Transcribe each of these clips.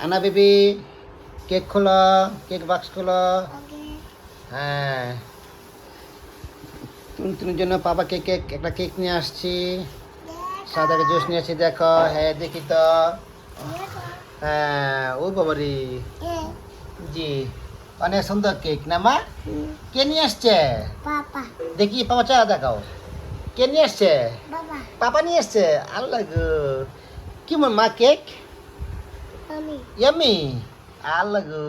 আনা baby cake খোলো, cake বাক্স খোলো। Okay. হ্যাঁ, তুমি জন্য পাপাকে কেক একটা কেক নিয়ে আসছি, সাদা একটা জুস নিয়ে আসছি। দেখো, হ্যাঁ দেখি তো। হ্যাঁ, ও বাবারি, জি অনেক সুন্দর কেক না মা? কে নিয়ে আসছে? Papa. দেখি পাপা চা দেখাও, কে নিয়ে আসছে? Papa. পাপা নিয়ে আসছে। আল্লাহ গো, কি মা কেক Mommy. ইয়ামি, আল্লাহ গো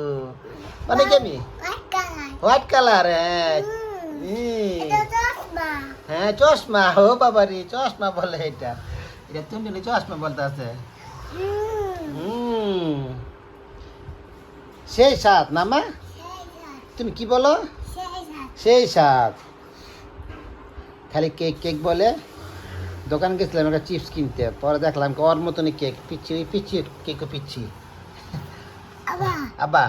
অনেক yummy. What color? White colour, হ্যাঁ Itu Tosma. হ্যাঁ চশমা, ও বাবারি চশমা বলে এটা, এটা তুমি চশমা বলতে আছে। সেই সাত না মা? তুমি কি বলো? সেই সাত। খালি কেক কেক বলে। দোকান গেছিলাম একটা চিপস কিনতে, পরে দেখলাম ওর মতনই কেক, পিচ্ছি পিচ্ছি কেকও পিচ্ছি। Apa? আব্বা,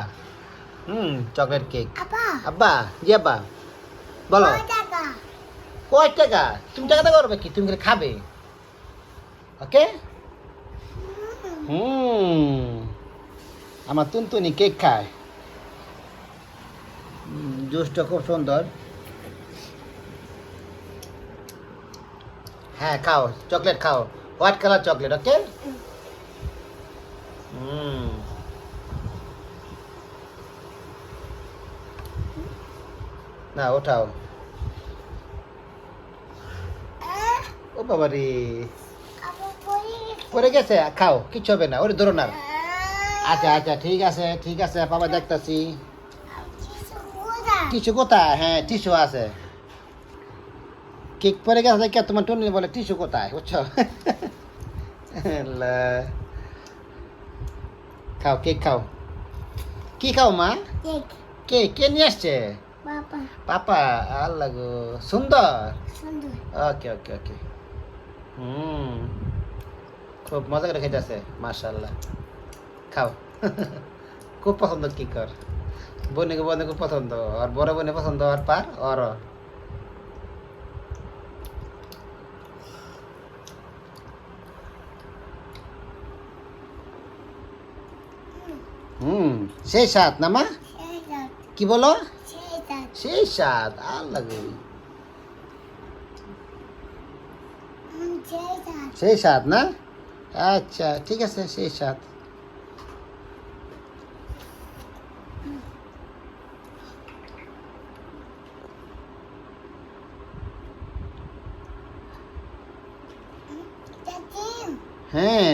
চকলেট কেক। Apa? আব্বা, জি আব্বা বলো। Mau jaga. কয় টাকা? তুমি টাকাটা করবে কি? তুমি খালি খাবে, ওকে? আমার তুনতুনি কেক খায়। জুসটা খুব সুন্দর। হ্যাঁ খাও, চকলেট খাও, হোয়াইট কালার চকলেট, ওকে? না ওঠাও। ও বাবা রে, Apa boleh? পড়ে গেছে, খাও, কিচ্ছু হবে না, ওরে ধরো না। আচ্ছা আচ্ছা ঠিক আছে ঠিক আছে, বাবা দেখতাছি। Sudah. টিস্যু কোথায়? হ্যাঁ টিস্যু আছে। কেক পরে গেছে দেখে তোমার টনি বলে টিস্যু কোথায়, বুঝছো? আল্লাহ। খাও কেক খাও। কি খাও মা? Cek. কে কে নিয়ে আসছে? Papa. পাপা, আল্লাহ গো সুন্দর। Sudah. ওকে ওকে ওকে। খুব মজা করে খেতেছে, মাশাআল্লাহ। খাও। খুব পছন্দ কি কর, বোনে খুব পছন্দ, আর বড় বোনে পছন্দ, আর পার আর সেই সাত না মা? Sehat. কি বলো? Sehat. সেই সাত, আল্লাহ গো Sehat. সেই সাত না? আচ্ছা ঠিক আছে, সেই সাত। Cacing. হ্যাঁ